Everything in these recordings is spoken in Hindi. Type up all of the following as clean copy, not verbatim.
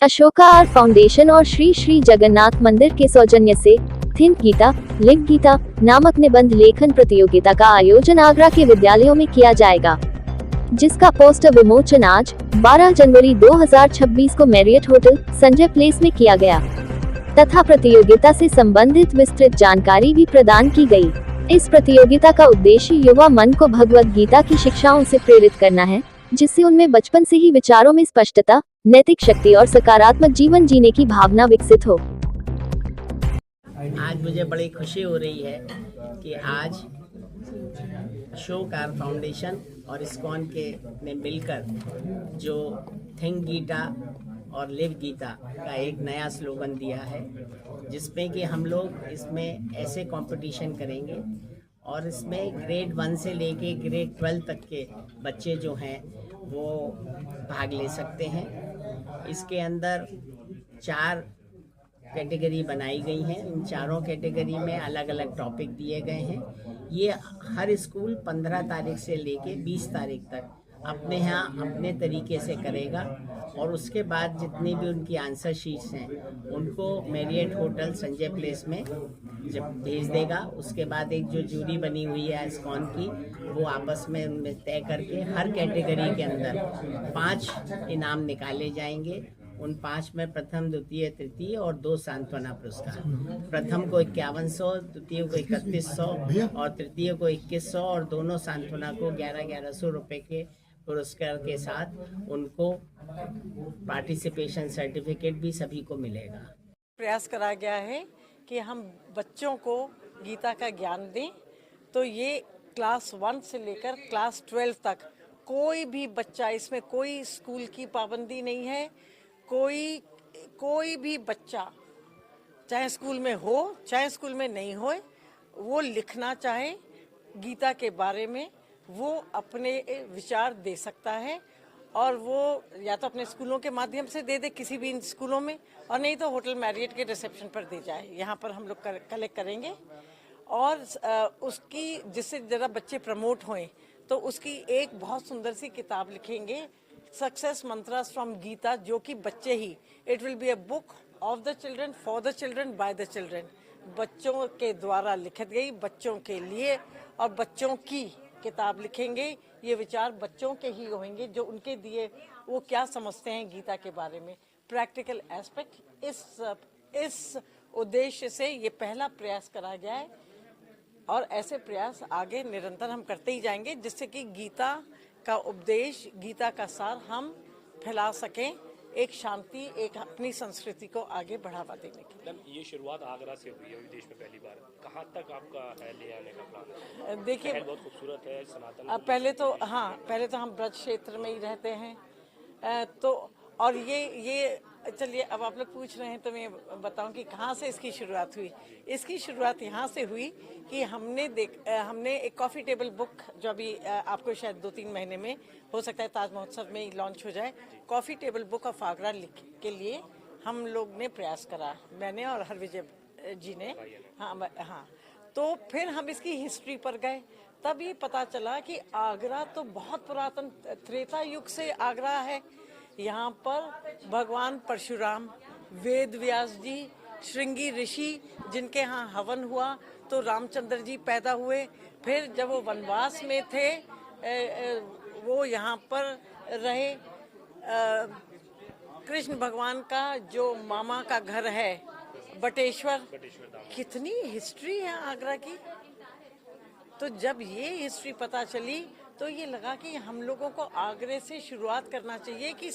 अशोका आर फाउंडेशन और श्री श्री जगन्नाथ मंदिर के सौजन्य से थिंक गीता लिव गीता नामक निबंध लेखन प्रतियोगिता का आयोजन आगरा के विद्यालयों में किया जाएगा, जिसका पोस्टर विमोचन आज 12 जनवरी 2026 को मैरियट होटल संजय प्लेस में किया गया तथा प्रतियोगिता से संबंधित विस्तृत जानकारी भी प्रदान की गई। इस प्रतियोगिता का उद्देश्य युवा मन को भगवत गीता की शिक्षाओं से प्रेरित करना है, जिससे उनमें बचपन से ही विचारों में स्पष्टता, नैतिक शक्ति और सकारात्मक जीवन जीने की भावना विकसित हो। आज मुझे बड़ी खुशी हो रही है कि आज अशोक आर फाउंडेशन और इस्कॉन के ने मिलकर जो थिंक गीता और लिव गीता का एक नया स्लोगन दिया है, जिसमें कि हम लोग इसमें ऐसे कंपटीशन करेंगे और इसमें ग्रेड 1 से लेके ग्रेड 12 तक के बच्चे जो हैं वो भाग ले सकते हैं। इसके अंदर 4 कैटेगरी बनाई गई हैं। इन चारों कैटेगरी में अलग अलग टॉपिक दिए गए हैं। ये हर स्कूल 15 तारीख से लेके 20 तारीख तक अपने यहाँ अपने तरीके से करेगा और उसके बाद जितनी भी उनकी आंसर शीट्स हैं उनको मैरियट होटल संजय प्लेस में जब भेज देगा, उसके बाद एक जो जूरी बनी हुई है इस्कॉन की, वो आपस में उनमें तय करके हर कैटेगरी के अंदर 5 इनाम निकाले जाएंगे। उन 5 में प्रथम, द्वितीय, तृतीय और 2 सांत्वना पुरस्कार। प्रथम को 5100, द्वितीय को 3100 और तृतीय को 2100 और दोनों सांत्वना को 1100 रुपये के पुरस्कार के साथ उनको पार्टिसिपेशन सर्टिफिकेट भी सभी को मिलेगा। प्रयास करा गया है कि हम बच्चों को गीता का ज्ञान दें, तो ये क्लास 1 से लेकर क्लास 12 तक कोई भी बच्चा, इसमें कोई स्कूल की पाबंदी नहीं है। कोई भी बच्चा चाहे स्कूल में हो चाहे स्कूल में नहीं हो, वो लिखना चाहे गीता के बारे में, वो अपने विचार दे सकता है और वो या तो अपने स्कूलों के माध्यम से दे दे किसी भी स्कूलों में, और नहीं तो होटल मैरियट के रिसेप्शन पर दे जाए। यहाँ पर हम लोग कलेक्ट करेंगे और उसकी जिससे ज़रा बच्चे प्रमोट हों तो उसकी एक बहुत सुंदर सी किताब लिखेंगे, सक्सेस मंत्रास फ्रॉम गीता, जो कि बच्चे ही, it will be a book of the children, for the children, by the children, बच्चों के द्वारा लिखी गई, बच्चों के लिए और बच्चों की किताब लिखेंगे। ये विचार बच्चों के ही होंगे जो उनके दिए वो क्या समझते हैं गीता के बारे में, प्रैक्टिकल एस्पेक्ट। इस उद्देश्य से ये पहला प्रयास करा गया है और ऐसे प्रयास आगे निरंतर हम करते ही जाएंगे, जिससे कि गीता का उपदेश, गीता का सार हम फैला सकें, एक शांति, एक अपनी संस्कृति को आगे बढ़ावा देने की। ये शुरुआत आगरा से हुई है विदेश में पहली बार, कहाँ तक आपका है ले आने का प्लान? देखिए बहुत खूबसूरत है सनातन। पहले तो हम ब्रज क्षेत्र में ही रहते हैं, तो और ये चलिए अब आप लोग पूछ रहे हैं तो मैं बताऊं कि कहाँ से इसकी शुरुआत हुई। इसकी शुरुआत यहाँ से हुई कि हमने एक कॉफ़ी टेबल बुक, जो अभी आपको शायद 2-3 महीने में हो सकता है ताज महोत्सव में लॉन्च हो जाए, coffee table book of Agra के लिए हम लोग ने प्रयास करा, मैंने और हरविजय जी ने। हाँ, तो फिर हम इसकी हिस्ट्री पर गए, तब ये पता चला कि आगरा तो बहुत पुरातन त्रेता युग से आगरा है। यहाँ पर भगवान परशुराम, वेद व्यास जी, श्रृंगी ऋषि, जिनके यहाँ हवन हुआ तो रामचंद्र जी पैदा हुए। फिर जब वो वनवास में थे वो यहाँ पर रहे। कृष्ण भगवान का जो मामा का घर है बटेश्वर, कितनी हिस्ट्री है आगरा की। तो जब ये हिस्ट्री पता चली तो ये लगा कि हम लोगों को आगरे से शुरुआत करना चाहिए कि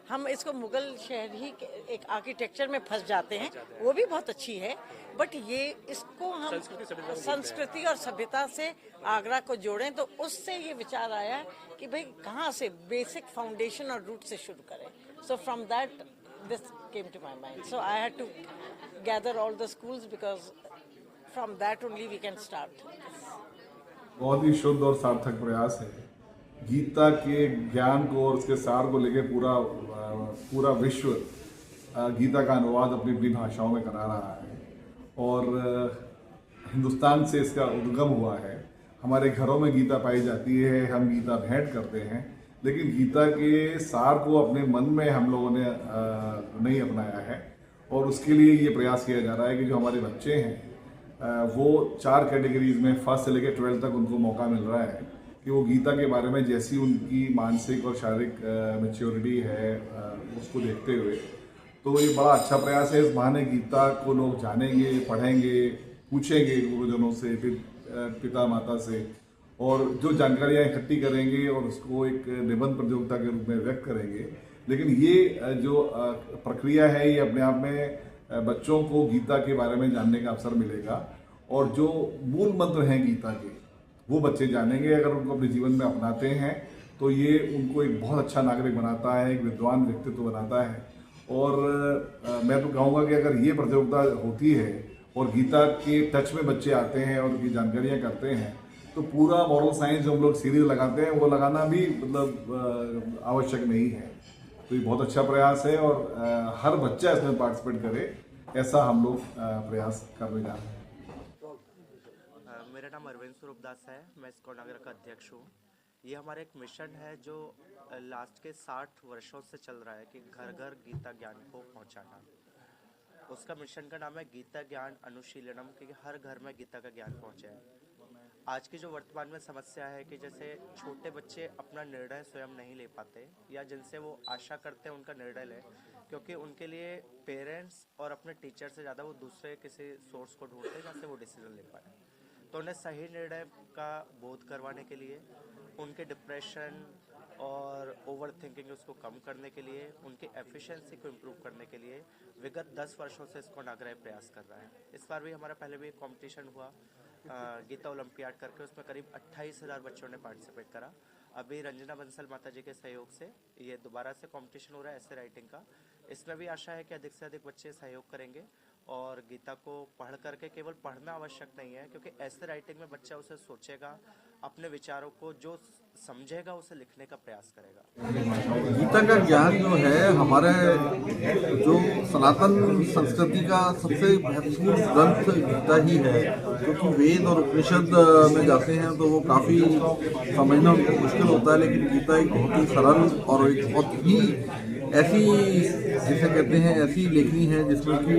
हम इसको मुगल शहर ही एक आर्किटेक्चर में फंस जाते हैं, वो भी बहुत अच्छी है, बट ये इसको हम संस्कृति और सभ्यता से आगरा को जोड़ें। तो उससे ये विचार आया कि भाई कहाँ से बेसिक फाउंडेशन और रूट से शुरू करें। So from that this came to my mind, so I had to gather all the schools because from that only we can start. बहुत ही शुद्ध और सार्थक प्रयास है। गीता के ज्ञान को और उसके सार को लेके पूरा विश्व गीता का अनुवाद अपनी अपनी भाषाओं में करा रहा है और हिंदुस्तान से इसका उद्गम हुआ है हमारे घरों में गीता पाई जाती है, हम गीता भेंट करते हैं, लेकिन गीता के सार को अपने मन में हम लोगों ने नहीं अपनाया है। और उसके लिए ये प्रयास किया जा रहा है कि जो हमारे बच्चे हैं वो 4 कैटेगरीज में फर्स्ट से लेकर 12 तक उनको मौका मिल रहा है कि वो गीता के बारे में जैसी उनकी मानसिक और शारीरिक मैच्योरिटी है उसको देखते हुए, तो ये बड़ा अच्छा प्रयास है। इस बहाने गीता को लोग जानेंगे, पढ़ेंगे, पूछेंगे गुरुजनों से, पिता माता से, और जो जानकारियाँ इकट्ठी करेंगे और उसको एक निबंध प्रतियोगिता के रूप में व्यक्त करेंगे। लेकिन ये जो प्रक्रिया है ये अपने आप में बच्चों को गीता के बारे में जानने का अवसर मिलेगा, और जो मूल मंत्र हैं गीता के वो बच्चे जानेंगे। अगर उनको अपने जीवन में अपनाते हैं तो ये उनको एक बहुत अच्छा नागरिक बनाता है, एक विद्वान व्यक्तित्व बनाता है। और मैं तो कहूँगा कि अगर ये प्रतियोगिता होती है और गीता के टच में बच्चे आते हैं और उनकी जानकारियाँ करते हैं, तो पूरा मॉरल साइंस जो हम लोग सीरीज लगाते हैं वो लगाना भी मतलब आवश्यक नहीं है। तो ये बहुत अच्छा प्रयास है और हर बच्चा इसमें पार्टिसिपेट करे, ऐसा हम लोग प्रयास करने जा रहे हैं। मेरा नाम अरविंद स्वरूप दास है, मैं इस्कॉन नगर का अध्यक्ष हूँ। ये हमारा एक मिशन है जो लास्ट के 60 वर्षों से चल रहा है कि घर घर गीता ज्ञान को पहुँचाना। उसका मिशन का नाम है गीता ज्ञान अनुशीलनम, क्योंकि हर घर में गीता का ज्ञान पहुँचे। आज की जो वर्तमान में समस्या है कि जैसे छोटे बच्चे अपना निर्णय स्वयं नहीं ले पाते, या जिनसे वो आशा करते हैं उनका निर्णय लें, क्योंकि उनके लिए पेरेंट्स और अपने टीचर से ज़्यादा वो दूसरे किसी सोर्स को ढूंढते हैं जहाँ से वो डिसीजन ले पाए। तो उन्हें सही निर्णय का बोध करवाने के लिए, उनके डिप्रेशन और ओवर थिंकिंग उसको कम करने के लिए, उनकी एफिशिएंसी को इम्प्रूव करने के लिए विगत 10 वर्षों से इसको नागराय प्रयास कर रहा है। इस बार भी हमारा पहले भी एक कॉम्पिटिशन हुआ गीता ओलंपियाड करके, उसमें करीब 28,000 बच्चों ने पार्टिसिपेट करा। अभी रंजना बंसल माता जी के सहयोग से ये दोबारा से कंपटीशन हो रहा है ऐसे राइटिंग का। इसमें भी आशा है कि अधिक से अधिक बच्चे सहयोग करेंगे और गीता को पढ़ करके, केवल पढ़ना आवश्यक नहीं है, क्योंकि ऐसे राइटिंग में बच्चा उसे सोचेगा, अपने विचारों को जो समझेगा उसे लिखने का प्रयास करेगा। गीता का ज्ञान जो है हमारे जो सनातन संस्कृति का सबसे महत्वपूर्ण ग्रंथ गीता ही है, क्योंकि वेद और उपनिषद में जाते हैं तो वो काफ़ी समझना उनको मुश्किल होता है, लेकिन गीता एक बहुत ही सरल और एक बहुत ही ऐसी, जिसे कहते हैं, ऐसी लेखनी है जिसमें कि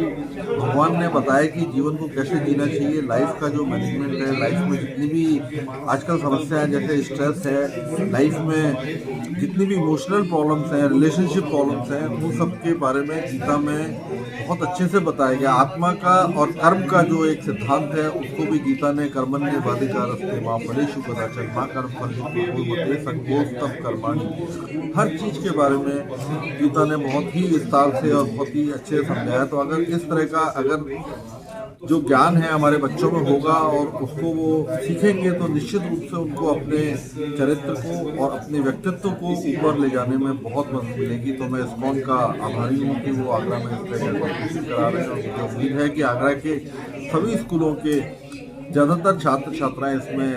भगवान ने बताया कि जीवन को कैसे जीना चाहिए, लाइफ का जो मैनेजमेंट है, लाइफ में जितनी भी आजकल समस्याएं जैसे स्ट्रेस है, लाइफ में जितनी भी इमोशनल प्रॉब्लम्स हैं, रिलेशनशिप प्रॉब्लम्स हैं, वो सब के बारे में गीता में बहुत अच्छे से बताया गया। आत्मा का और कर्म का जो एक सिद्धांत है उसको भी गीता ने कर्मण्येवाधिकारस्ते मा फलेषु कदाचन मा कर्मफलहेतुर्भूर्भुते संगोस्तव कर्माणि, हर चीज़ के बारे में गीता ने बहुत ही विस्तार से और बहुत ही अच्छे से समझाया। तो अगर इस तरह का अगर जो ज्ञान है हमारे बच्चों में होगा और उसको वो सीखेंगे तो निश्चित रूप से उनको अपने चरित्र को और अपने व्यक्तित्व को ऊपर ले जाने में बहुत मदद मिलेगी। तो मैं इस्कॉन का आभारी हूँ कि वो आगरा में इस तरह का कॉम्पिटिशन करा रहे हैं, और मुझे उम्मीद है कि आगरा के सभी स्कूलों के ज़्यादातर छात्र छात्राएँ इसमें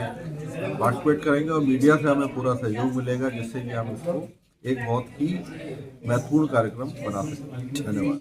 पार्टिसिपेट करेंगे और मीडिया से हमें पूरा सहयोग मिलेगा, जिससे कि हम इसको एक बहुत ही महत्वपूर्ण कार्यक्रम बना सकें। धन्यवाद।